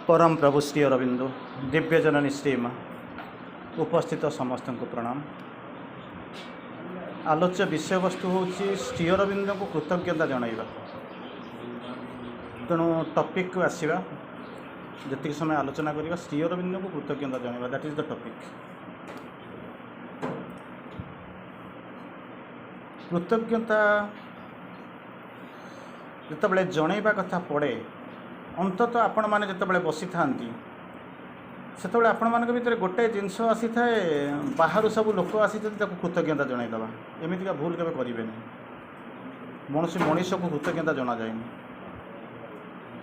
परम प्रभु श्री अरविंद दिव्य जननी श्री माँ उपस्थित समस्त को प्रणाम। आलोच्य विषय वस्तु हूँ श्री अरविंद को कृतज्ञता जनइबा। तेणु टॉपिक को आसवा जी समय आलोचना करवा श्री अरविंद को कृतज्ञता जनइबा, दैट इज द टॉपिक। कृतज्ञता जितेबाला जनइबा कथा पड़े अंततः आपण मैंने जितेबाला बसी था से आपण मान भर गोटे जिनस आसी थाए बाहर सब लोक आसी कृतज्ञता जनईदे एमतीका भूल केवे करें। मनीष को कृतज्ञता जना जाए।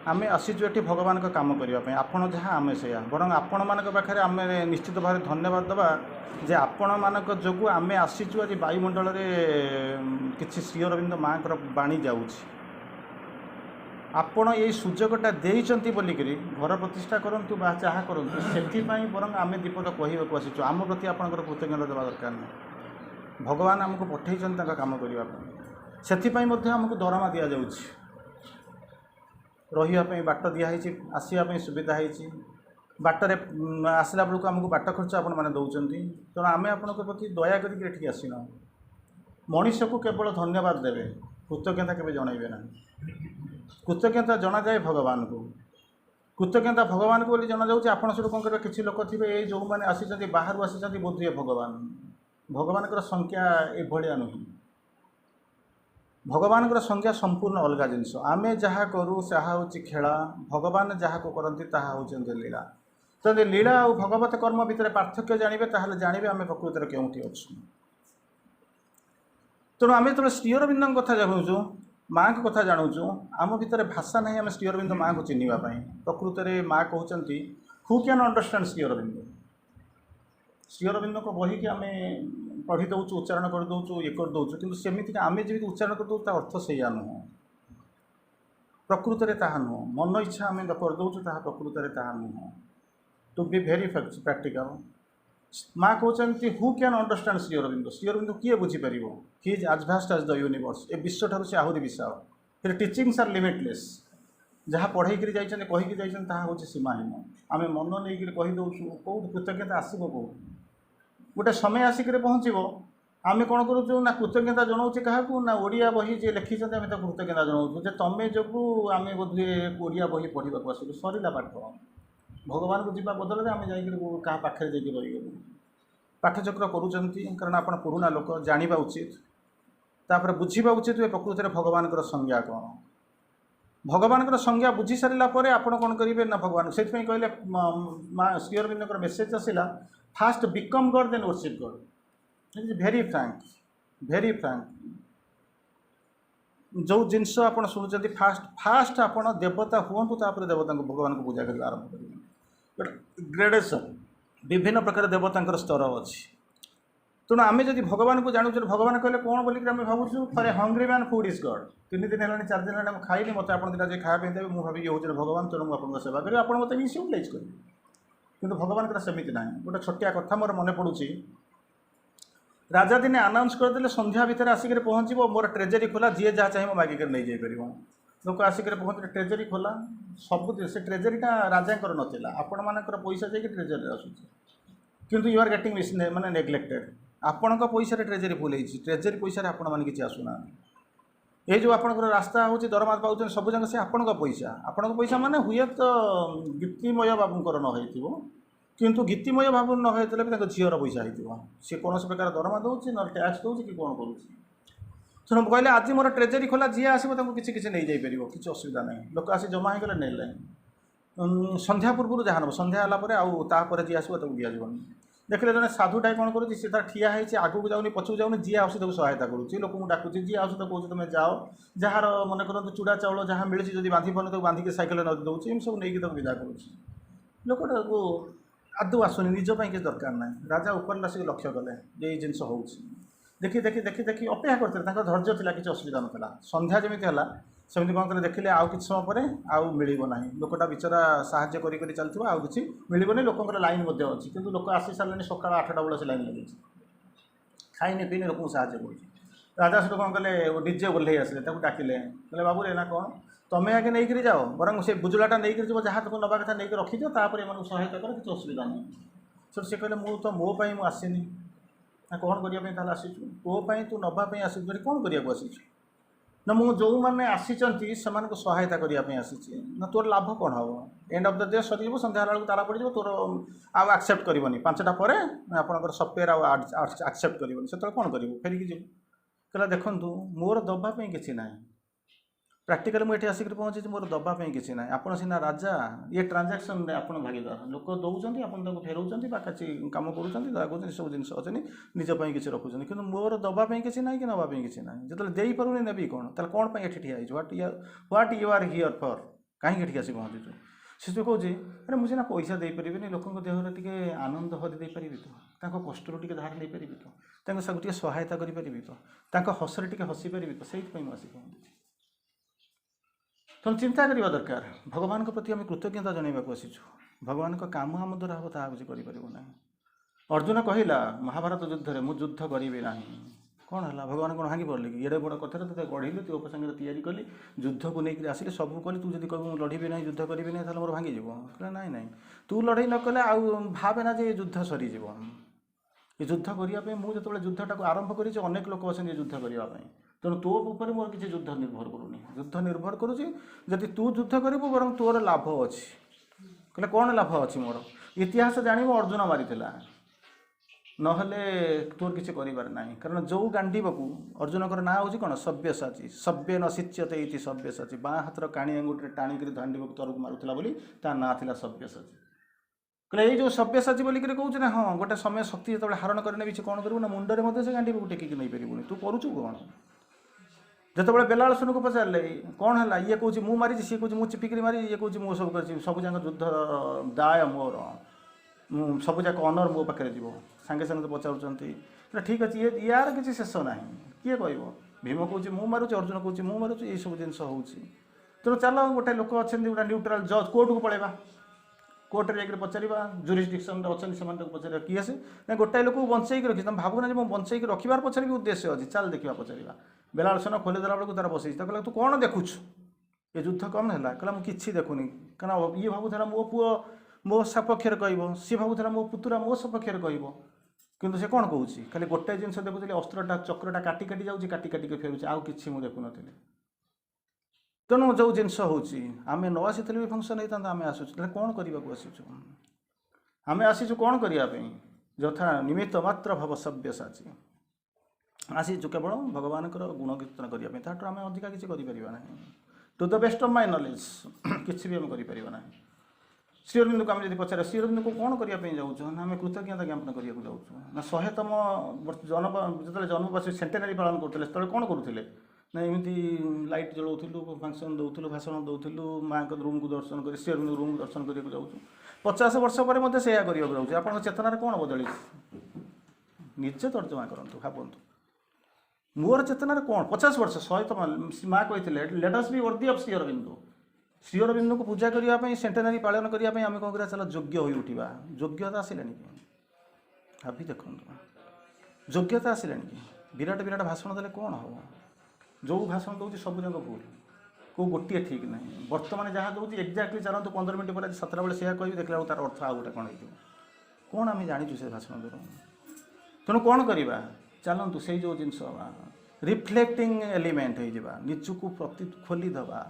आम आसीचु ये भगवान का काम करने आपण जहाँ आम से बरं आपण मान पाखे आम निश्चित भाव धन्यवाद दबा जे आपण मान जो आम आसीचु आज वायुमंडल किसी श्री अरविंद माँ बाणी जाऊँ आपण ये सुजोगटा देइचंती बोलिकरी घर प्रतिष्ठा करंतु बा चाह करंतु सेथिपाई बरं आमे दीपद कहवाक आसीचु आम प्रति आपणकर कृतज्ञता देवा दरकार नहीं। भगवान आमको पठेइचंती ताका काम करिवा सेथिपाई मध्ये आमको दरमा दिया जाउछि, रहिया पई बाट दिया हैछि, आसिया पई सुविधा हैछि, बाटरे आसला बेलू आमको बाट खर्च आपण माने दउचंती। तेणु आमे आपणकर प्रति दया करिक एठी आसीना। मनीष को केवल धन्यवाद देवे, कृतज्ञता केबे जणाइबे ना। कृतज्ञता जना जाए भगवान को, कृतज्ञता भगवान को बोली जना जाऊँगी। आपण सब कौन कर किसी लोक थे ये जो मैंने आसी बाहर आसी बोधे भगवान भगवान संख्या ये नुह। भगवान संख्या संपूर्ण अलग जिनस। आम जहाँ करूँ सा हूँ खेला, भगवान जहाँ को करती ताहा होती लीला। तो लीला और भगवत कर्म भितर पार्थक्य जानवे ताहले जानवे आम प्रकृति में क्योंटी अच्छु। तेणु आम जो श्री अरविंद कथा जानूँ माँ को कथा जानूँ आम भितर भाषा नहीं आम श्री अरविंद माँ को चिन्हवाई। प्रकृत में माँ कहते who can understand Shri Aurobindo. Shri Aurobindo को बही कि आम पढ़ी दौचु उच्चारण कर दौचु ये कर दौचु कि सेमती आम जी उच्चारण कर दौर अर्थ से नुह। प्रकृत में ताहा नुह। मन इच्छा आम कर दौचु ताहा प्रकृत में ताहा नुह। टू बी वेरी प्रैक्टिकल माँ कहते who can understand Shri Aurobindo. Shri Aurobindo किए बुझीपर he is as vast as the universe. ए विश्व ठार से आहरी विशाल। फिर टीचिंग्स आर लिमिटलेस। जहाँ पढ़े जाइए कहीकि जाइए हूँ सीमाहीन। आम मन नहीं कही दौचु कौट कृतज्ञता आसो कौट गोटे समय आसिक पहुँचब। आम कौन करूँ ना कृतज्ञता जनाऊँ क्या ना ओडिया बही जी लिखी आम कृतज्ञता जनाऊँ जे तुम जो आम बोधे ओडिया बही पढ़ा आसलु सरला पाठ। भगवान को जीवा बदल में आम जा पाखे रहीगलु पाठचक्र करुँच कारण आप पुराणा लोक जाना उचित तापर बुझा उचित प्रकृति में भगवान संज्ञा कौन। भगवान संज्ञा बुझी सारा पर आप कौन करेंगे ना भगवान से कहले श्री अरविंद मेसेज आसला first become God then worship God. It is very frank very frank. जो जिनस आप शुणुं फास्ट आप देवता हूँ तापर देवता को भगवान को पूजा करने आरंभ करेंगे। ग्रेडेशन विभिन्न प्रकार देवता स्तर अच्छी। तेणु आम जब भगवान को जानूँ भगवान कहले कौन बोलिक भावुँ for a hungry man food is God. 3 दिन है 4 दिन है खाइनी मत आप खाया देवे मुझे भावी ये हूँ भगवान। तेणु मुझे सेवा करें आप मतलब यूटिलाइज करेंगे कि भगवान सेमती ना। गोटे छोटिया कथा मोर मन पड़ू राजा दिने आनाउंस करदे संध्या भितर आसिक पहुँचो मोर ट्रेजरी खोला जी जहाँ चाहिए मागिक नहीं जापर। लोक आसिक पहुँचे ट्रेजरी खोला सब से ट्रेजरीटा राजा नाला आपण मानकर पैसा जाकि ट्रेजरी आसूँ किंतु यू आर गेटिंग मिस माने नेग्लेक्टेड। आपण पैसा ट्रेजरी फुल होती ट्रेजरी पैसा आपण मैंने किसी आसूना। ये जो आपंकर रास्ता हूँ दरमा पाँच सब जगह से आपण पैसा माने हुए तो गीतिमय बाबूर न किंतु गीतिमय बाबू न भी झीर पैसा हो सी कौन प्रकार दरमा दूसरी ना टैक्स दूसरी कि कौन करुँच। कहले आज मोर ट्रेजरी खोला जी आसो किसी किसी नहीं जापर किसी असुविधा नहीं। लोक आसी जमा होगले ने संध्या पूर्व जहाँ ना संध्या आउे जी आसो दिजावन। देखिए जन साधुटा कौन कर ठिया है आगू को जाऊनी पछू जाऊनी जी आस सहायता करुँच लोक डाकुची जी आस कौन तुम जाओ जार मन कर चूड़ा चाउल जहाँ मिली जब बांधि पान तो बांधिक साइकेल न दूसरी एम सब नहीं विदा करुँच। लोकटा को आदौ आसुनी निजपाई किसी दरकार ना। राजा ऊपर आसिक लक्ष्य कले ये जिनस हो देखी देखी देखी देखी अपेक्षा करते धैर्य था किसी असुविधा नाला। संध्या जमी है सेमती कौन कर देखिले आउ कि समय पर आउ मिलना लोकटा बेचारा साहाଯ୍य करी चलता आउ कि मिलनी लोक लाइन अच्छी किंतु लोक आसी सारे सका 8टा बेल से लाइन लगे खाईनी पीनी लोक साहय कर राजा से कौन कले डीजे ओह्ल आसिले डाकिले कहले बाबू एना कौन तमें आगे नहीं करी जाओ बर से बुजुलाटा नहीं कर जहाँ तुम नवा कथा नहीं रखी दियो तापर एम सहायता कर किसी असुविधा नहीं सर से कहले मु तो मो पाई मु आसीनी ना कौन करने आसीचु तोप तू नवाप आसी कौन करने आसीचु ना मु जो मैंने आसी से सहायता करने आसी ना तोर लाभ कौन हम end of the day sir सन्ध्या बेलू ताला पड़ तोर आउ आक्सेप्ट करनी 5टा पर आप सफ्टवेयर आक्सेप्ट करनी से कौन कर फेरिकी जीव कहला देखूँ मोर दबापी किसी ना प्राक्टिकल मुझे आसिक पहुँची मोर दबापी किसी ना आप सीना राजा ये ट्रांजाक्शन में आप भागीदार लोक दौरान आप फेराऊँ बाकी कम कर सब जिन अच्छे निजपाई किसी रखुच्च कि मोर दबापी किसी ना कि नवापी किसी ना जो दे पारूनी नेबी कौन ताल कौन पर ठिया what you are here for कहीं आसी पहुँचु से जो कहे अरे मुझे ना पैसा दे पारि लोक देहर टे आनंद हरी दे पारि तो कष्ट टे धार नहीं पारि तो सब टे सहायता करी तो हसरे टे हसी पारि तो से आसी पहुँची तुम चिंता करवा दरकार भगवान के प्रति आम कृतज्ञता जनवाक आसीचु भगवान का काम आम द्वारा हम ता किसी करना अर्जुन कहला महाभारत युद्ध में मुझ युद्ध करी ना कौन है भगवान कौन भांगी पड़े कि ये बड़ कथा तो गढ़ी तू उपसंग तैयारी कली युद्ध को लेकर आसिले सब कली तू जब कह लड़बी ना युद्ध करी ना मोर भांगी कहला नाई नाई तू लड़ई न कले भावे ना जे युद्ध सरीज ये युद्ध करने मुझे जो युद्धटा आरंभ कर अनेक लोक अच्छे युद्ध करने तेणु तो ऊपर मोर किसी युद्ध निर्भर करूनी युद्ध निर्भर करुँची जदि तू युद्ध करू बर तोर लाभ अच्छी कहले कौन लाभ अच्छी मोर इतिहास जान अर्जुन मारी नहले तोर किसी कर ना कारण जो गांडीव को अर्जुन का ना हूँ कौन सव्यसाची सव्य न शिच्यते इति सव्यसाची बाँ हाथर काणी अंगुठी टाणिक गांडीव तरफ मारूला बोली ता ना था सव्यसाची कहले ये जो सव्यसाची बोलिक कहूँ ना हाँ गोटे समय शक्ति जो हरण करने भी कौन करूँ ना मुंडे से गांडीव को टेकिक नहीं पारूनी तू करुचु कौन जो बेलाल सुन को पचारे कौन है ये कौन मु मारी सी कौन मुझे चिपिक मारी ये कौन मु सब कर सब जाक युद्ध दाय मोर सब जाक अनर मो पाखे जीव सांगे सांगे तो पचार ठीक अच्छे ये यार किसी शेष ना किए कह भीम कौच मु मारुच अर्जुन कौच मु मारुच ये सब जिन हो तेणु चल गोटे लोक अच्छा गोटे न्यूट्राल जज कोर्ट को पलैबा कोर्ट में जाकर पचारा जुरिस्डिक्शन अच्छा से पचार किए से ना गोटाए लोक बंचेक रखी तुम भावना जो बंचेक रखार पचार भी उद्देश्य अच्छी चल देखा पचारा बेलाल सेन खोलीदेला बेलू तार बस कहला तू कौन देखुच ये युद्ध कम है कहला मुझे देखुनी कारण ये भावुला मो पुओ मो सपक्ष कह सी भावुला मो पुतुरा मो सपक्ष कह किंतु से कौन कहूँ खाली गोटे जिन देखुली अस्त्रटा चक्रटा काटी काटी जाऊँगी काटी काटिक फेरुचे आउ कि मुझे देखुन तेणु जो जिनस होमें न आसी भी फंक्शन होता आम आसूँ कौन करने को आसीचु आम आसीचु कौन करने यथा निमित्त मात्र भव सव्यसाची आसीचु केवल भगवान गुण कीर्तन करने ताठू आम अधिका किसी करना to the best of my knowledge किसी भी आम करना श्री अरविंद को आम जब पचार श्री अरविंद को कौन करने जाऊँ ना आम कृतज्ञता ज्ञापन करने जाऊँ ना 100तम जो जन्मवार्षिक सेंटेनारी पालन करते से कौन करुले ना एमती लाइट जलाऊलु फंक्शन दौलु भाषण दौलु माँ रूम को दर्शन कर श्री अरविंद रूम को दर्शन करने जाऊँ 50 वर्ष पर मत से जाऊँ आप चेतनार कौन बदली निजे तर्जमा करूँ भावतु मोर चेतनार कौन 50 वर्ष 100 माँ कही let us be worthy of Sri Aurobindo को पूजा करने सेंटेनारी पालन करने आम कौन करा चल योग्य हो उठा योग्यता आसला भाभी देखो योग्यता आसला विराट विराट भाषण देले कौन हम जो भाषण दूसरी सब जाक भूल कौ गोटे ठीक ना बर्तमान जहाँ दूँ एक्जाक्टली चलते 15 मिनट पर 7टा बेले से कह देखला तार अर्थ आउ गोटे कौन हो कौन आम जाचु से भाषण दूर तेणु कौन करवा चलतु से जो जिन रिफ्लेक्टिंग एलिमेंट हो निजक प्रति खोली दबा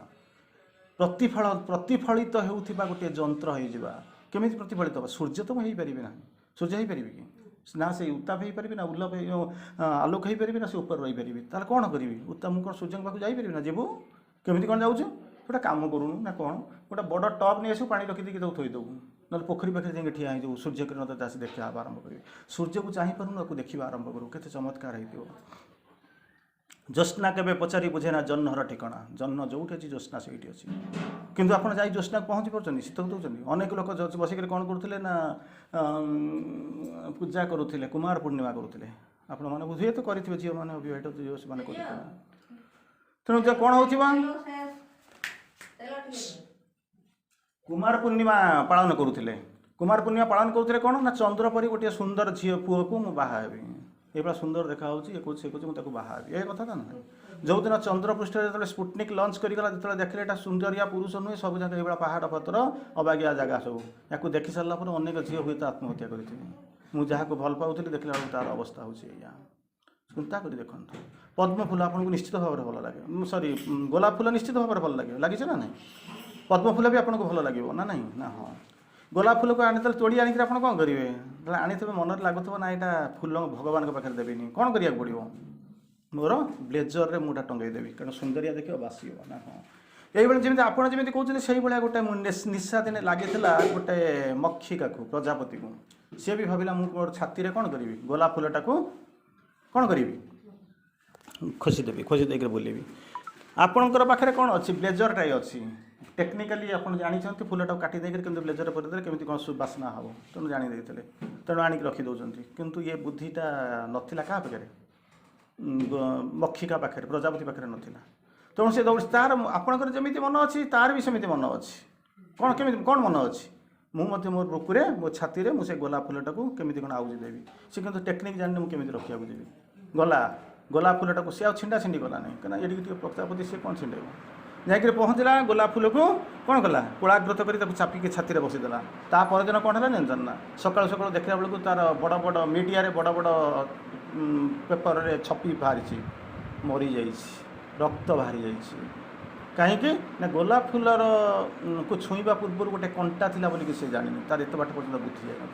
प्रतिफलित होता गोटे जंत्र होमी प्रतिफलित हम सूर्य तो मुझे पारि ना सूर्य हो पारि कि ना से उत्ताप हो पारि ना उल्लभ आलोक हो पारि ना से ऊपर रही पारि ताल कौन करी उत्ताप मुझे कौन सूर्य पाक जापर ना जीवु केमी कौन जाऊँ गोटे कम करूँ ना कौन गोटे बड़ टप नहीं आसू पा रखीदी थोईदेबू ना पोखरी पाखे जाए ठिया हो सूर्य किरण तो आसी देखा आरंभ करेंगे सूर्य को चाहिए देखा आरंभ करूँ के चमत्कार हो ज्योत्ना केवे पचारि बुझेना जह्नर ठिकाना जह्न जो अच्छी ज्योत्ना से अच्छी किंतु आप जा ज्योत्ना पहुँची पार्टी शीत दौरान अनेक लोक बसिक कौन करुले ना पूजा करुले कुमार पूर्णिमा करुले आपण मैंने बुझे तो करेंगे झील मैंने अविवाहित झील से तेणु जो कौन हो कुमार पूर्णिमा पालन करुले कुमार पूर्णिमा पालन करुले कौन ना चंद्र परी गोटे सुंदर झील पुओ को मुझे बाहा ये पूरा सुंदर देखा ये कौन से मुझे बाहर ये कथा ना जो दिन चंद्रपृष्ठ जो स्पुटनिक लंच करगला जो देखिले यहाँ सुंदरिया पुरुष नुहे सब जगह ये पहाड़ पत्र अबागिया जगह सब या देखी सारा अनेक झील हुए तो आत्महत्या करें मुझे भल पाऊली देखला बेलू तार अवस्था हूँ चिंता कर देखो पद्म फूल आपको निश्चित भाव में भल लगे सॉरी गोलाप फूल निश्चित भाव में भल लगे लगे ना ना पद्म फूल भी आपको भल लगे ना ना ना हाँ गोलाप फूल को आनी तोड़ी आनिक आप कौन करेंगे आनी मन लगुव ना यहाँ फूल भगवान पाखे देवी कौन करा पड़ो मोर ब्लेजर रे मुझा टंगईदेवी कारण सुंदरिया देखिए बासी ना हाँ यही जमी आपड़ जमी कहते से भाया गोटे निशा दिन लगी गोटे मक्षिका को प्रजापति को सी भी भाविला मोर छाती कौन करी गोलाप फूलटा को कौन करी खोसीदेवी खोसीदेक बुलेबी आपणकर पाखे कौन अच्छी ब्लेजर टाइम अच्छी टेक्निकाली आप जानते फूलटा काटी देकर कि ब्लेजर पर केमी कौन सुबासना हम तेणु जानी तेणु आणिक रखिदौं किंतु ये बुद्धिटा नाला क्या पाखे मक्षिका पाखे प्रजापति पाखे नाला तेणु से दौड़ तार आपणकर जमी मन अच्छी तार भी सेमती मन अच्छी कौन केमी कौन मन अच्छी मुझे मोर बुकुरे मो छाती में मुझे गोलाप फूलटा को केमी कौन आउजी देवी सी कि टेक्निक जानी मुझे रखा जी गला गोलाप फूलटा को सी आ छिंडा छिंडी गला नहीं कहीं ये प्रजापति सी कौन छिंडेब जाकि पहुँचला गोलाप फूल को कौन कला कोलाग्रत कर चापिकी छाती में बसीदेला ता परदिन कौन है जानते ना सकाल सकाल देखला बेलू तार बड़ बड़ मीडिया बड़ बड़ पेपर रे छपी बाहरी मरी जा रक्त बाहरी जा कहीं ना गोलाप फूलर को छुईवा पूर्व गोटे कंटा थिला बोलिक से जानी तार एत बाट पर्यटन बुद्धि जाए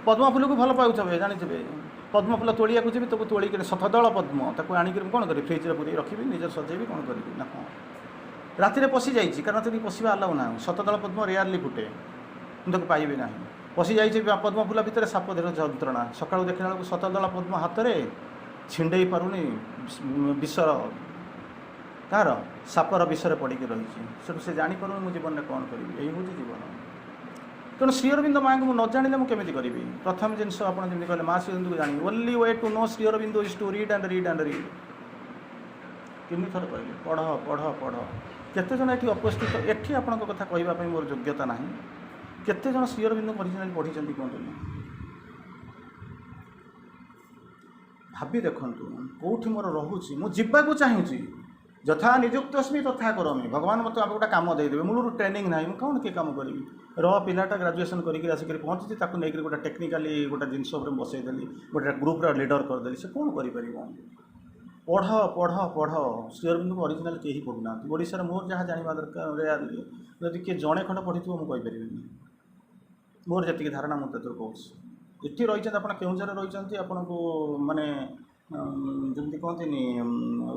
पद्म फूल को भल पाऊे जानते पद्म फूल तोड़िया जी तो तोड़िक शतदल पद्म ताको आनिक कौन करी फ्रिज में पूरी रखी निजर सजेबी कौन करी ना हाँ राति पशि जाइए कारण तो पशा अलाउ ना शतदल पद्म रेयरली फुटे मुझे पाइबे ना पशि जा पद्म फूल भितर साप देह जंत्रणा सकाळू देखला बेलू शतदल पद्म हाथ में छिंडे पारुनी विषर तार सापर विषय पड़ी रही से जापर मो जीवन में कौन करी यही हूँ जीवन तेणु श्री अरविंद माँ को न जाने मुझे करी प्रथम जिनस आपड़ जमी कहले माँ श्री अरविंद को जानी only way to know Sri Aurobindo is to read and read and read तीन थर कहले पढ़ पढ़ पढ़ केते जन ये उपस्थित एटी आपण कथा कहवाई मोर योग्यता ना केते जन श्री अरविंद ओरिजिनाल पढ़ी कहते भावी देखु कौटी मोर रोचे मुझे चाहूँगी यथा निजुक्त अस्मी तथा करोमी भगवान मत आप गोटे कम देदेवे मूल ट्रेनिंग ना मुझे कौन किए कम करी पाटा ग्राजुएसन करके आसिक पहुँची नहीं गोटे टेक्निकाली गोटे जिनस बसईदेली गोटे ग्रुप्र लीडर करदेली से कौन कर पढ़ पढ़ पढ़ श्री अरविंद को ओरिजिनाल कहीं पढ़ुना ओडार मोर जहाँ जाना दरकार रेयरली जदि किए जड़े खंड पढ़ी मुझे मोर जी धारणा मुझे कहूँ ये रही आप केउझर रही आपन को माने जमी कहते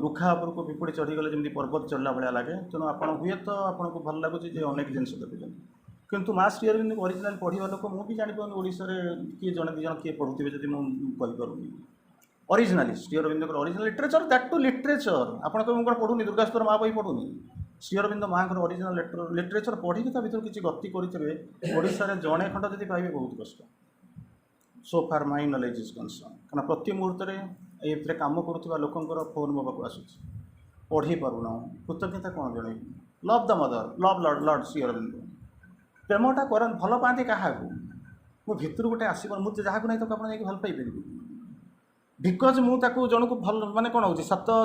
रुखा उपर को पिपुड़ी चढ़ीगले जमी पर्वत चढ़ला भाया लगे तेणु आप हुए तो आपको भल लगुच अनेक जिन देखुं किंतु माँ श्री अरविंद ओरिजिनाल पढ़ा लोक मुझे जापर ओडार किए जड़े दिज किए पढ़ुवे जब मुझे originally Sri Aurobindo original literature that too literature आप कौन पढ़ुनी दुर्गास्तर माँ बही पढ़ुनी श्री अरविंद माँ ओरिजिनाल लिटरेचर पढ़ी भर किसी गति करेंगे ओडार जड़े खंड जब पाइबे बहुत कष्ट सो फार माई नॉलेज इज कंसर्न कारण प्रति मुहूर्त ये कम करुवा लोकंर फोन मो पाक आसूँ पढ़ी पारूना कृतज्ञता कौन जन love the mother love lord lord Shri Aurobindo प्रेमटा कर भल पाती क्या मो भितर गोटे आसो मुझे जहाँ नहीं तो आप भल पाई बिकज मुझे जन को भल माने कौन हो सत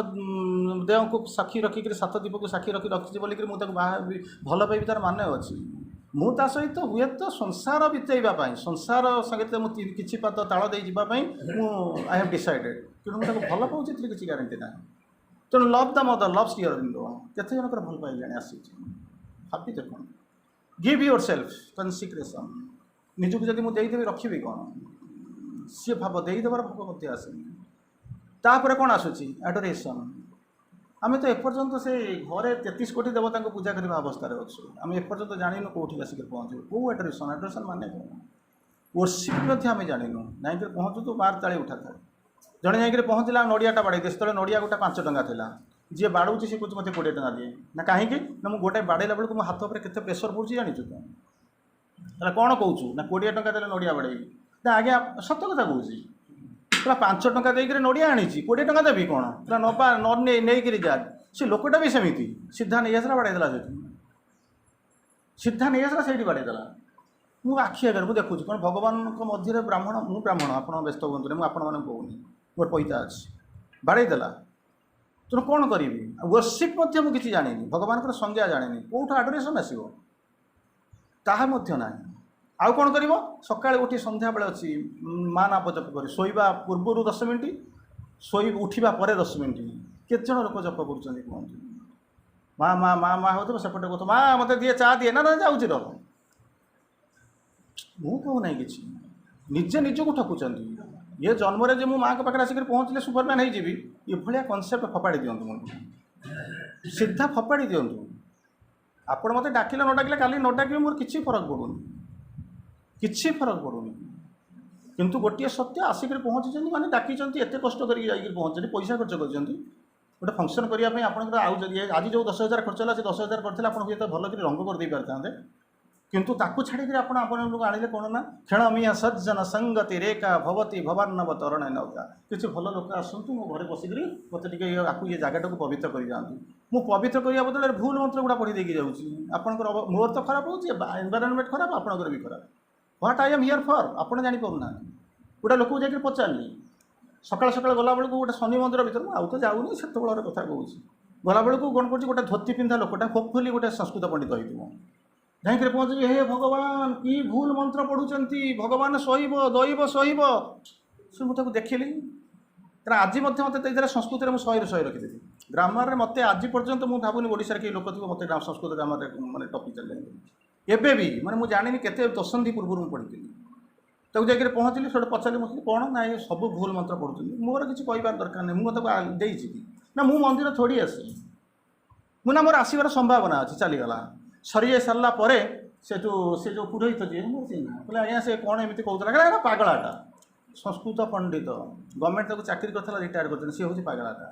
देह को साक्षी रखिक सत दीप को साक्षी रखी रखी बोलिक मुझे भल पाइबी तार मान अच्छी मुझा सहित हुए तो संसार बितेवाई संसार संगे मुझे किसी पात ताल दे जावाई आई हैव डिसाइडेड तेणु मुझे भल पाँच किसी ग्यारंटी ना तेणु love the mother love Sri Aurobindo केते जनकर भल पाइले आसी भावी देख गिव योर सेल्फ कनसिक्रेसन निजुक जब मुझे देदेवी रखी कौन सी भाव देदेवार भाव मत आसेनी तापर कौन आसूँ एडोरेसन आम तो एपर्यंत से घरे 33 कोटी देवता को पूजा करने अवस्था अच्छे आम एपर्यंत जानू कौटी आसिक पहुँचू कौ एडोरेसन एडोरेसन माने कौन वर्शिप आम जानू जाकर पहुँचू तो 12 ताली उठा था जड़े जाकर पहुँचला नड़ियाटा बाड़े से नड़िया गोटे 5 टंका था जी बाड़ूँ सी कौन मत 20 टंका दिए ना कहीं ना मुझे गोटे बाड़ेला बेलू मो हाथ पर केते प्रेसर पड़ू जाचु तो कौन कहूँ ना 20 टंका देने नड़िया बाड़ेबी ना आज्ञा सत कथा कहूँ पूरा 5 टंका देकर नड़िया आनी 20 टंका देवी कौन पूरा नवा नहीं जा सी लोकटा भी सेमती सीधा नहीं आसला बाड़ेदेला सीधा नहीं आसला से बाड़ेदेला ମୁଁ ଆଖି ଆଗରେ ମୁଁ ଦେଖୁଛି କ'ଣ ଭଗବାନଙ୍କ ମଧ୍ୟରେ ବ୍ରାହ୍ମଣ, ମୁଁ ବ୍ରାହ୍ମଣ, ଆପଣ ବ୍ୟସ୍ତ ହୁଅନ୍ତୁନି, ମୁଁ ଆପଣମାନଙ୍କୁ କହୁନି, ମୋର ପଇତା ଅଛି, ବାଡ଼େଇ ଦେଲା, ତେଣୁ କ'ଣ କରିବି? ୱର୍ସିପ୍ ମଧ୍ୟ ମୁଁ କିଛି ଜାଣିନି, ଭଗବାନଙ୍କର ସଂଜ୍ଞା ଜାଣିନି, କେଉଁଠୁ ଆଡୋରେସନ୍ ଆସିବ ତାହା ମଧ୍ୟ ନାହିଁ। ଆଉ କ'ଣ କରିବ? ସକାଳେ ଉଠି ସନ୍ଧ୍ୟାବେଳେ ଅଛି ମା ନାମ ଜପ କରି, ଶୋଇବା ପୂର୍ବରୁ 10 ମିନିଟ୍, ଉଠିବା ପରେ 10 ମିନିଟ୍। କେତେଜଣ ଲୋକ ଜପ କରୁଛନ୍ତି କୁହନ୍ତୁ? ମା ମା ମା ମା ହେଉଥିବ, ସେପଟେ କହୁଥିବ ମା ମୋତେ ଦିଏ, ଚା ଦିଏ, ନା ନା ଯାଉଛି ରହ। ମୁଁ କହୁନାହିଁ କିଛି, ନିଜେ ନିଜକୁ ଠକୁଛନ୍ତି। ଇଏ ଜନ୍ମରେ ଯେ ମୁଁ ମାଆଙ୍କ ପାଖରେ ଆସିକି ପହଞ୍ଚିଲେ ସୁପରମ୍ୟାନ୍ ହେଇଯିବି, ଏଭଳିଆ କନସେପ୍ଟ ଫପାଡ଼ି ଦିଅନ୍ତୁ, ମୁଁ ସିଧା ଫପାଡ଼ି ଦିଅନ୍ତୁ। ଆପଣ ମୋତେ ଡାକିଲେ ନ ଡାକିଲେ, କାଲି ନ ଡାକିଲେ ମୋର କିଛି ଫରକ ପଡ଼ୁନି, କିଛି ଫରକ ପଡ଼ୁନି। କିନ୍ତୁ ଗୋଟିଏ ସତ୍ୟ, ଆସିକରି ପହଞ୍ଚିଛନ୍ତି ମାନେ ଡାକିଛନ୍ତି, ଏତେ କଷ୍ଟ କରିକି ଯାଇକି ପହଞ୍ଚିଛନ୍ତି, ପଇସା ଖର୍ଚ୍ଚ କରିଛନ୍ତି ଗୋଟେ ଫଙ୍କସନ୍ କରିବା ପାଇଁ। ଆପଣଙ୍କର ଆଉ ଯଦି ଆଜି ଯେଉଁ 10,000 ଖର୍ଚ୍ଚ ହେଲା, ସେ 10,000 କରିଥିଲେ ଆପଣ ହୁଏତ ଭଲ କରି ରଙ୍ଗ କରିଦେଇ ପାରିଥାନ୍ତେ, କିନ୍ତୁ ତାକୁ ଛାଡ଼ିକରି ଆପଣ ଆପଣଙ୍କୁ ଆଣିଲେ କ'ଣ ନା, କ୍ଷଣମିଆ ସଜ୍ଜନ ସଙ୍ଗତି ରେଖା ଭବତୀ ଭବାର୍ଣ୍ଣବ ତରଣ ନୌକା। କିଛି ଭଲ ଲୋକ ଆସନ୍ତୁ, ମୋ ଘରେ ବସିକରି ମୋତେ ଟିକେ ଇଏ ଜାଗାଟାକୁ ପବିତ୍ର କରିଯାଆନ୍ତୁ। ମୁଁ ପବିତ୍ର କରିବା ବଦଳରେ ଭୁଲ ମନ୍ତ୍ର ଗୁଡ଼ା ପଢ଼ି ଦେଇକି ଯାଉଛି। ଆପଣଙ୍କର ମୋର ତ ଖରାପ ହେଉଛି, ଏନ୍ଭାଇରନମେଣ୍ଟ ଖରାପ, ଆପଣଙ୍କର ବି ଖରାପ। What I M here for ଆପଣ ଜାଣିପାରୁନାହାନ୍ତି। ଗୋଟେ ଲୋକକୁ ଯାଇକି ପଚାରିଲି, ସକାଳ ସକାଳ ଗଲାବେଳକୁ ଗୋଟେ ଶନି ମନ୍ଦିର ଭିତରେ, ମୁଁ ଆଉ ତ ଯାଉନି, ସେତେବେଳର କଥା କହୁଛି, ଗଲାବେଳକୁ କ'ଣ କରୁଛି, ଗୋଟେ ଧୋତି ପିନ୍ଧା ଲୋକଟା, ହୋପଫୁଲି ଗୋଟେ ସଂସ୍କୃତ ପଣ୍ଡିତ ହେଇଥିବ, ଯାଇକରି ପହଞ୍ଚିକି ହେ ଭଗବାନ କି ଭୁଲ ମନ୍ତ୍ର ପଢ଼ୁଛନ୍ତି, ଭଗବାନ ସହିବ, ଦୈବ ସହିବ। ସେ ମୁଁ ତାକୁ ଦେଖିଲି, କାରଣ ଆଜି ମଧ୍ୟ ମୋତେ ଦେଇଥିଲେ ସଂସ୍କୃତିରେ, ମୁଁ 100ରୁ 100 ରଖିଦେବି। ଗ୍ରାମାରରେ ମୋତେ ଆଜି ପର୍ଯ୍ୟନ୍ତ ମୁଁ ଭାବୁନି ଓଡ଼ିଶାରେ କେହି ଲୋକ ଥିବ ମୋତେ ସଂସ୍କୃତ ଗ୍ରାମରେ ମାନେ ଟପି ଚାଲିଛନ୍ତି ଏବେ ବି, ମାନେ ମୁଁ ଜାଣିନି କେତେ ଦଶନ୍ଧି ପୂର୍ବରୁ ମୁଁ ପଢ଼ିଥିଲି। ତାକୁ ଯାଇକରି ପହଞ୍ଚିଲି, ସେଠି ପଚାରିଲି, ମୁଁ କ'ଣ ନା ଏ ସବୁ ଭୁଲ ମନ୍ତ୍ର ପଢ଼ୁଛନ୍ତି। ମୋର କିଛି କହିବାର ଦରକାର ନାହିଁ, ମୁଁ ତାକୁ ଦେଇଛି କି ନା, ମୁଁ ମନ୍ଦିର ଥୋଡ଼ି ଆସିଲି, ମୁଁ ନା ମୋର ଆସିବାର ସମ୍ଭାବନା ଅଛି, ଚାଲିଗଲା। ସରିଯାଇ ସାରିଲା ପରେ ସେଠୁ ସେ ଯେଉଁ ପୁରୋହିତ ଯିଏ, ମୁଁ କହିଲେ ଆଜ୍ଞା ସେ କ'ଣ ଏମିତି କହୁଥିଲା, କହିଲା ପାଗଳାଟା, ସଂସ୍କୃତ ପଣ୍ଡିତ, ଗଭର୍ଣ୍ଣମେଣ୍ଟ ତାକୁ ଚାକିରି କରିଥିଲା, ରିଟାୟାର କରିଛନ୍ତି, ସିଏ ହେଉଛି ପାଗଳାଟା,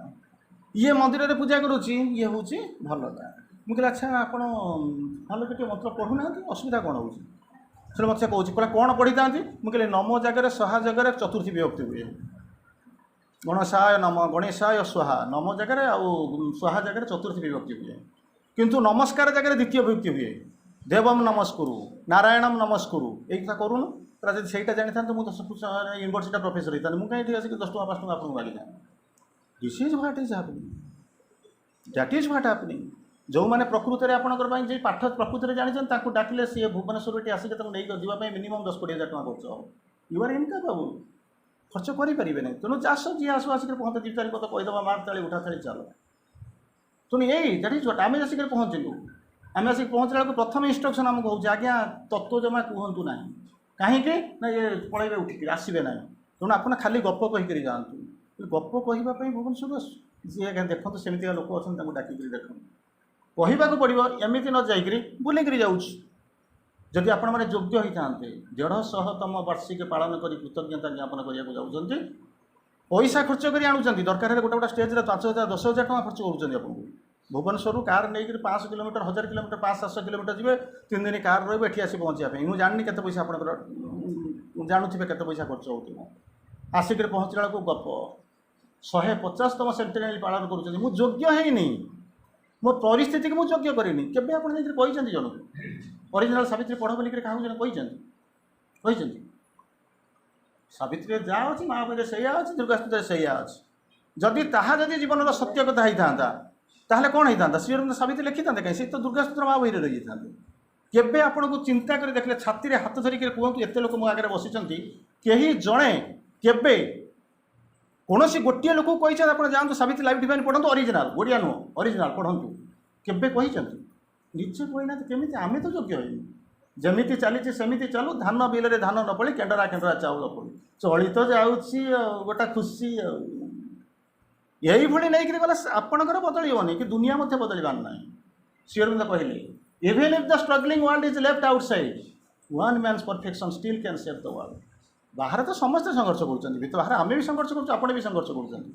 ଇଏ ମନ୍ଦିରରେ ପୂଜା କରୁଛି, ଇଏ ହେଉଛି ଭଲଟା। ମୁଁ କହିଲି ଆଚ୍ଛା ଆପଣ ଭଲ ଟିକେ ମନ୍ତ୍ର ପଢ଼ୁନାହାନ୍ତି, ଅସୁବିଧା କ'ଣ ହେଉଛି? ସେଟା ମୋତେ କହୁଛି, କହିଲା କ'ଣ ପଢ଼ିଥାନ୍ତି? ମୁଁ କହିଲି ନମ ଜାଗାରେ ସ୍ୱାହା ଜାଗାରେ ଚତୁର୍ଥୀ ବିଭକ୍ତି ହୁଏ, ଗଣେଶାୟ ନମ, ଗଣେଶାୟ ସ୍ୱାହା, ନମ ଜାଗାରେ ଆଉ ସ୍ୱାହା ଜାଗାରେ ଚତୁର୍ଥୀ ବିଭକ୍ତି ହୁଏ, କିନ୍ତୁ ନମସ୍କାର ଜାଗାରେ ଦ୍ୱିତୀୟ ବିଭକ୍ତି ହୁଏ, ଦେବମ୍ ନମସ୍କୁରୁ, ନାରାୟଣମ୍ ନମସ୍କୁରୁ, ଏଇ କଥା କରୁନୁ। ତାରା ଯଦି ସେଇଟା ଜାଣିଥାନ୍ତୁ, ମୁଁ ୟୁନିଭର୍ସିଟିର ପ୍ରଫେସର ହେଇଥାନ୍ତି, ମୁଁ କାହିଁକି ଆସିକି 10 ଟଙ୍କା 5 ଟଙ୍କା ଆପଣଙ୍କୁ ମାଗିଥାନ୍ତି? This is what is happening, that is what happening. ଯେଉଁମାନେ ପ୍ରକୃତରେ ଆପଣଙ୍କର ପାଇଁ ଯେ ପାଠ ପ୍ରକୃତରେ ଜାଣିଛନ୍ତି, ତାଙ୍କୁ ଡାକିଲେ ସିଏ ଭୁବନେଶ୍ୱର ଏଠି ଆସିକି ତାଙ୍କୁ ନେଇକି ଯିବା ପାଇଁ ମିନିମମ୍ 10-20 ହଜାର ଟଙ୍କା ଖର୍ଚ୍ଚ ହେବ। ୟୁ ଆର୍ ଇନକାପାବୁଲ୍, ଖର୍ଚ୍ଚ କରିପାରିବେ ନାହିଁ। ତେଣୁ ଚାଷ ଯିଏ ଆସୁ ଆସିକି ପହଞ୍ଚେ 2-4 କଥା କହିଦେବା, ମାର ତାଳି ଉଠା ତାଳି ଚାଲ। ତେଣୁ ଦ୍ୟାଟ୍ ଇଜ୍ ହ୍ୱାଟ୍। ଆମେ ଆସିକି ପହଞ୍ଚିଲୁ, ଆମେ ଆସିକି ପହଞ୍ଚିଲା ବେଳକୁ ପ୍ରଥମ ଇନଷ୍ଟ୍ରକ୍ସନ୍ ଆମକୁ ହେଉଛି, ଆଜ୍ଞା ତତ୍ତ୍ୱ ଜମା କୁହନ୍ତୁ ନାହିଁ। କାହିଁକି ନା ଇଏ ପଳେଇବେ ଉଠିକି, ଆସିବେ ନାହିଁ। ତେଣୁ ଆପଣ ଖାଲି ଗପ କହିକରି ଯାଆନ୍ତୁ। ଗପ କହିବା ପାଇଁ ଭୁବନେଶ୍ୱର ଯିଏ ଆଜ୍ଞା ଦେଖନ୍ତୁ, ସେମିତିକା ଲୋକ ଅଛନ୍ତି, ତାଙ୍କୁ ଡାକିକିରି ଦେଖନ୍ତୁ। କହିବାକୁ ପଡ଼ିବ, ଏମିତି ନ ଯାଇକରି ବୁଲିକିରି ଯାଉଛି। ଯଦି ଆପଣମାନେ ଯୋଗ୍ୟ ହୋଇଥାନ୍ତେ, 150ତମ ବାର୍ଷିକୀ ପାଳନ କରି କୃତଜ୍ଞତା ଜ୍ଞାପନ କରିବାକୁ ଯାଉଛନ୍ତି, ପଇସା ଖର୍ଚ୍ଚ କରି ଆଣୁଛନ୍ତି, ଦରକାର ହେଲେ ଗୋଟେ ଷ୍ଟେଜ୍ରେ 5,000 10,000 ଟଙ୍କା ଖର୍ଚ୍ଚ କରୁଛନ୍ତି। ଆପଣଙ୍କୁ ଭୁବନେଶ୍ୱରରୁ କାର୍ ନେଇକରି 500 କିଲୋମିଟର, 1000 କିଲୋମିଟର, 500-700 କିଲୋମିଟର ଯିବେ, 3 ଦିନ କାର୍ ରହିବେ, ଏଠି ଆସି ପହଞ୍ଚିବା ପାଇଁ। ମୁଁ ଜାଣିନି କେତେ ପଇସା ଆପଣଙ୍କର, ଜାଣୁଥିବେ କେତେ ପଇସା ଖର୍ଚ୍ଚ ହେଉଥିବ। ଆସିକରି ପହଞ୍ଚିଲା ବେଳକୁ ଗପ, 150ତମ ସେଣ୍ଟେନାରୀ ପାଳନ କରୁଛନ୍ତି। ମୁଁ ଯୋଗ୍ୟ ହେଇନି, ମୋ ପରିସ୍ଥିତିକି ମୁଁ ଯୋଗ୍ୟ କରିନି। କେବେ ଆପଣ ଯାଇକରି କହିଛନ୍ତି ଜଣକୁ ଅରିଜିନାଲ ସାବିତ୍ରୀ ପଢ଼ ବୋଲିକରି କାହାକୁ ଜଣେ କହିଛନ୍ତି? ସାବିତ୍ରୀରେ ଯାହା ଅଛି, ମହାବୀରରେ ସେଇଆ ଅଛି, ଦୁର୍ଗାସ୍ତୁତିରେ ସେଇଆ ଅଛି। ଯଦି ତାହା ଯଦି ଜୀବନର ସତ୍ୟ କଥା ହେଇଥାନ୍ତା, ତାହେଲେ କ'ଣ ହେଇଥାନ୍ତା? ଶ୍ରୀଅରବିନ୍ଦ ସାବିତ୍ରୀ ଲେଖିଥାନ୍ତେ କାହିଁ? ସେ ତ ଦୁର୍ଗାସ୍ତୁତିର ମହାବୀରରେ ରହିଯାଇଥାନ୍ତେ। କେବେ ଆପଣଙ୍କୁ ଚିନ୍ତା କରି ଦେଖିଲେ, ଛାତିରେ ହାତ ଧରିକି କୁହନ୍ତୁ, ଏତେ ଲୋକ ମୋ ଆଗରେ ବସିଛନ୍ତି, କେହି ଜଣେ କେବେ କୌଣସି ଗୋଟିଏ ଲୋକକୁ କହିଛନ୍ତି ଆପଣ ଯାଆନ୍ତୁ ସାବିତ୍ରୀ ଲାଇଫ୍ ଡିଭାଇନ୍ ପଢ଼ନ୍ତୁ, ଅରିଜିନାଲ, ଓଡ଼ିଆ ନୁହଁ, ଅରିଜିନାଲ ପଢ଼ନ୍ତୁ? କେବେ କହିଛନ୍ତି? ନିଜେ କହିନାହାନ୍ତି। କେମିତି? ଆମେ ତ ଯୋଗ୍ୟ ହେଇନି। ଯେମିତି ଚାଲିଛି ସେମିତି ଚାଲୁ, ଧାନ ବିଲରେ ଧାନ ନ ପଡ଼ି, କେଣ୍ଡରା କେଣ୍ଡରା ଚାଉଳ ପଡ଼ି, ଚଳି ତ ଯାଉଛି ଆଉ, ଗୋଟା ଖୁସି ଆଉ। ଏଇଭଳି ନେଇକରି ଗଲେ ଆପଣଙ୍କର ବଦଳିବନି, କି ଦୁନିଆ ମଧ୍ୟ ବଦଳିବାର ନାହିଁ। ଶ୍ରୀଅରବିନ୍ଦ କହିଲେ, even if the struggling world is left outside, one man's perfection steel can save the world. ବାହାରେ ତ ସମସ୍ତେ ସଂଘର୍ଷ କରୁଛନ୍ତି, ଭିତରେ ବାହାରେ ଆମେ ବି ସଂଘର୍ଷ କରୁଛୁ, ଆପଣ ବି ସଂଘର୍ଷ କରୁଛନ୍ତି।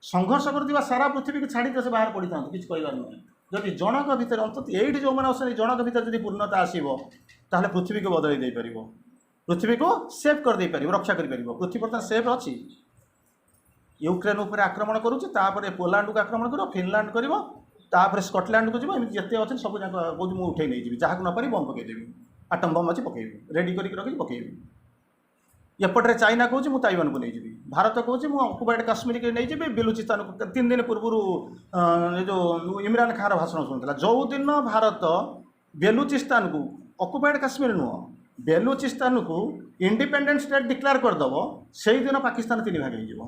ସଂଘର୍ଷ କରୁଥିବା ସାରା ପୃଥିବୀକୁ ଛାଡ଼ିକି ସେ ବାହାରେ ପଡ଼ିଥାନ୍ତୁ, କିଛି କହିବାର ନୁହେଁ। ଯଦି ଜଣକ ଭିତରେ, ଅନ୍ତତଃ ଏଇଠି ଯେଉଁମାନେ ଅଛନ୍ତି, ଜଣକ ଭିତରେ ଯଦି ପୂର୍ଣ୍ଣତା ଆସିବ, ତାହେଲେ ପୃଥିବୀକୁ ବଦଳାଇ ଦେଇପାରିବ, ପୃଥିବୀକୁ ସେଭ୍ କରିଦେଇପାରିବ, ରକ୍ଷା କରିପାରିବ। ପୃଥିବୀ ବର୍ତ୍ତମାନ ସେଭ୍ ଅଛି। ୟୁକ୍ରେନ୍ ଉପରେ ଆକ୍ରମଣ କରୁଛି, ତାପରେ ପୋଲାଣ୍ଡକୁ ଆକ୍ରମଣ କରିବ, ଫିନଲାଣ୍ଡ କରିବ, ତାପରେ ସ୍କଟଲ୍ୟାଣ୍ଡକୁ ଯିବ, ଏମିତି ଯେତେ ଅଛନ୍ତି ସବୁ ଯାକ କହୁଛି ମୁଁ ଉଠେଇ ନେଇଯିବି, ଯାହାକୁ ନ ପାରି ବମ୍ ପକେଇଦେବି। आटम बम अच्छी पकेबी रेडी करके रखी पकेबी एपटे चाइना कौच मुझे ताइवान को नहीं जी भारत कौच मुझे अकुपाइड काश्मीर के नहीं जी बेलुचिस्तान को 3 दिन पूर्व जो इमरान खान भाषण शुणुला जो दिन भारत बेलुचिस्तान को अकुपाइड काश्मीर नुह बेलुचिस्तान को इंडिपेंडेंट स्टेट डिक्लेयर करदेव से दिन पाकिस्तान 3 भाग हो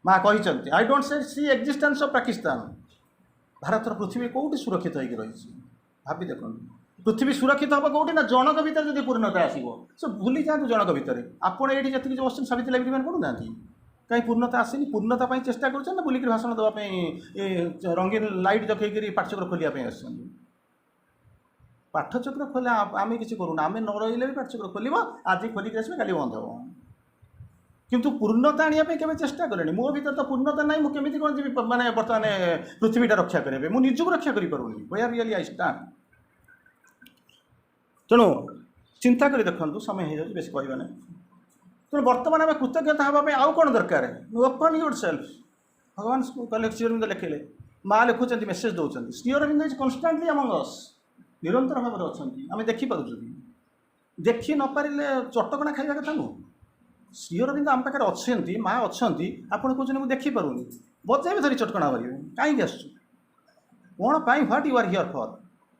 माँ कहते I don't say see existence of Pakistan Bharat पृथ्वी कौटी सुरक्षित होकर रही भावी देखो पृथ्वी सुरक्षित हम कौटी ना जनक भितर जब पूर्णता आसो से भूली जातु जनक भितर आपड़ ये जी बस सावित्री लाइब्रेरी मैंने पढ़ुना कहीं पूर्णता आसनी पूर्णता चेष्टा कर बुलिक भाषण देवाई रंगीन लाइट देखकर पाठचक्र खोलिया आस पाठचक्र खोला आम किसी करूना आम न रही भी पाठचक्र खोल आज खोलिक आसवे काली बंद हम किंतु पूर्णता आने के चेष्टा करें मो भर तो पूर्णता ना मुझे कौन जी माने बर्तमान पृथ्वीटा रक्षा करेंगे मुझे निजक रक्षा करें वे आर रियली आई स्टैंड तेणु चिंता कर देखो समय हो जाए बेस कहना ना तेणु बर्तमान आम कृतज्ञता हाँपाई आउ कौन दरकार ओपन योर सेल्फ भगवान कले श्रीअरविंद लिखिले माँ लिखुं मेसेज दौरान श्रीअरविंद इज कन्स्टांटली अमंग अस निरंतर भाव में अच्छा आम देखिपुर देखी न पारे चटकणा खाଇବା कथा नुह श्रीअरविंद आम पाखे अच्छा माँ अच्छा आपड़ कौन मुझे देखिपारूनी बजाय धरी चटकणा करेंगे कहीं आसु कौन पाई what you are here for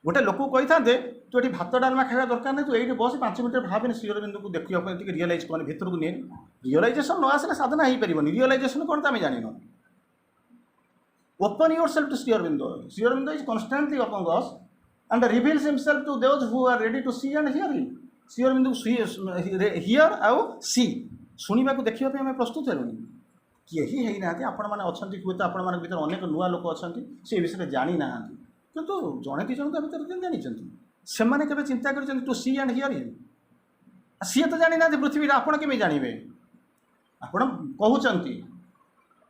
गोटे लोक कही था तू ये भात डालमा खावा दरकार नहीं तू ये बस 5 मिनट भावे श्रीअरविंद को देखा रियलाइज कौन भितर को नहीं रियलाइजेसन न आसले साधना हो पार रियलाइजेसन कौन तो आम जान open your self to Sri Aurobindo is कन्स्टांटली upon us and reveals himself to those who are ready to see and hear him Sri Aurobindo को हियर आउ सी शुणा को देखा आम प्रस्तुत हेलुनि कहीं है ना आपण मैंने अच्छा हुए तो आपण भर अनेक नुआ लोक अच्छा से विषय जानी ना किंतु जड़े दी जन भर जानी से केवे चिंता कर to see and hear him सी तो जानी ना पृथ्वी आपड़ केमी जानवे आपड़ कहते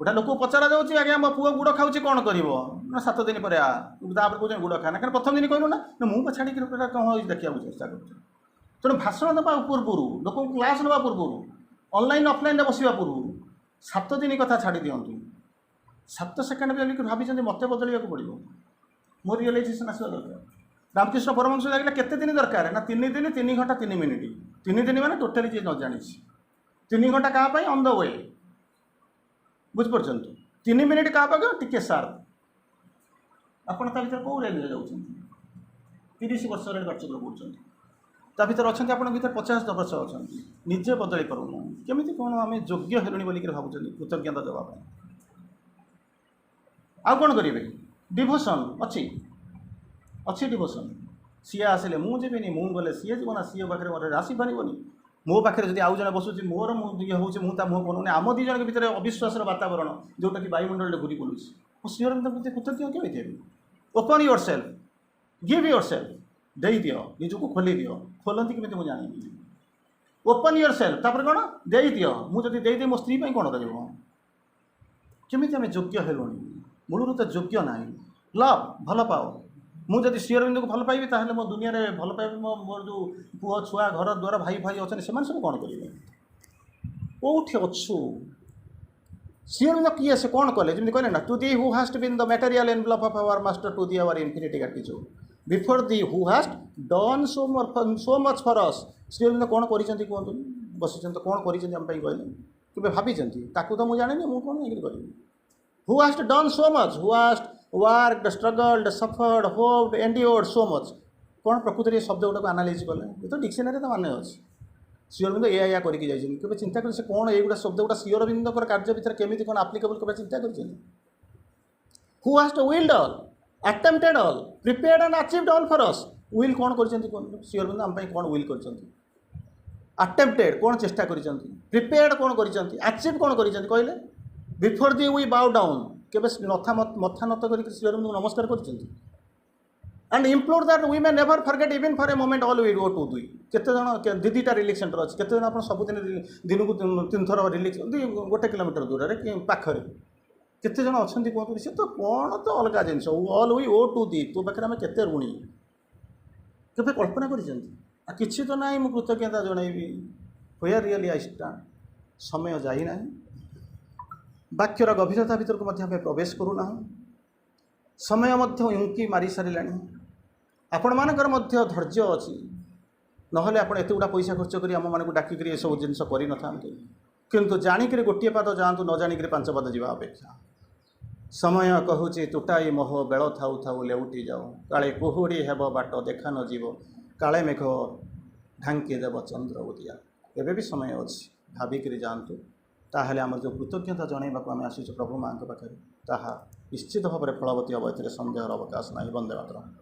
गोटे लोक पचरा जाऊँगी आज्ञा मो पुओ गुड़ खाऊँ कौन कर 7 दिन पर कहते गुड़ खाना क्या प्रथम दिन कहलु ना मुझे छाड़ी कौन देखा चेषा कर तेणु भाषण देवा पूर्व लोक क्लास ना पूर्व ऑनलाइन ऑफलाइन बसवा पूर्व 7 दिन कथा छाड़ी दिंतु 7 सेकेंड भी भाई मत बदल पड़ो मोर रियलाइजेसन आसवा दरकार रामकृष्ण परमहंस लगे केते दिन दरकार ना 3 दिन 3 घंटा 3 मिनिट 3 दिन मैंने टोटाली जी न जानी 3 घंटा क्या ऑन द वे बुझिपार 3 मिनिट क्या पागे टिके सार्प आपड़ ता भर कौ रेल जाऊँ 30 वर्ष पाठचक्र पढ़ुं ता भर अच्छा आप भर 50 वर्ष अच्छा निजे बदल पारूना केमी कौन आम योग्य हेलुणी बोलिक भावुँ कृतज्ञता देवाई आउ कौन करेंगे डिभोशन अच्छी डिभोशन सी आसिले मुझे मुझे गले सी जीवन सी पाखे आसी पारनी मो पाखे जब आउ जन बसुँ मोर ये हूँ मुझे मुँह बनूनी आम 2 जन भितर अविश्वास वातावरण जोटा कि वायुमंडल घूरी बुलूँ श्रीअरविंद प्रति कृतज्ञ केमी open your self give your self they दियो निजक खोली दियो खोलती केमी मुझे जानी ओपन योर सेल्फ तापर कौन दे दियो मुझे दे मो स्त्री कौन करमी आम योग्य हेलुणी मूलर तो योग्य ना लव भल पाओ मुझे श्रीअरविंद को भल पाइबी ताहले मो दुनिया रे भल पाइबी मोर जो पुओ छुआ घर द्वार भाई भाई अच्छा से सब कौन करेंगे कौटे अच्छु श्रीअरविंद किए से कौन कले जमी कहले ना to the who hast been the material envelope of our master to the our infinity gratitude before the who hast done so much for us Sri Aurobindo कौन कर बस कौन करम कहले केवे भाभी ताकू तो मुझे जानी मुझे कौन करी who hast done so much who hast worked struggled suffered hoped endured so much कौन प्रकृति शब्द गुड़ाक आनालाइज कले ये तो डिक्शनरी तो माने अच्छे श्रीअरविंद या करके जाइए चिंता कर कौन युवा शब्द गुड़ा श्रीअरविंद कार्य भितर केमी कौन आप्लिकेबल कर चिंता कर who hast wild all attempted all prepared and achieved all for us will कौन कर श्रीअरविंद आम कौन विल कर अटेम्प्टेड कौन चेष्टा कर प्रिपेयर्ड कौन कर अचीव कौन कर कहले बिफोर दी वी बाउ डाउन केवे मथा नत कर श्रीअरविंद को नमस्कार कर and implore that we may never forget even for a moment all we go to दुई केते दीटा रिलीफ सेंटर अच्छे केते आप सबुदिन दिन को 3 थर रिलीफ 1 किलोमीटर दूर कि पाखरे केते जन अच्छा कहते सी तो कौन तो अलग जिन all we owe to the तो पाखे आम केते ऋणी केवे कल्पना कर किसी तो ना मुझे कृतज्ञता जनइबी वेयर रियली आई स्टैंड समय जाइना वाक्यर गभीरता भर को प्रवेश करूना समय उंकी मारी सारे आपण मानकर मध्य धैर्य अच्छी नहले आपण एत गुड़ा पैसा खर्च कर आम मानक डाकिक सब जिन कर किंतु जाणिक गोटे पाद जातु न जाणिक 5 पाद जावा अपेक्षा समय कहूँ तुटाई मोह बेल थाउ थाउ लेउटी जाओ काले कुहुड़ी हेब बाट देखा न जीव काले मेघ ढांकी देव चंद्र उदिया एवं भी समय अच्छी भाविक जातु ताहले आम जो कृतज्ञता जनवाक आम आसुचे प्रभु माँ पाखे ताहा निश्चित भाव में फलवती हम ए सन्देहर अवकाश ना। वंदे मातरम।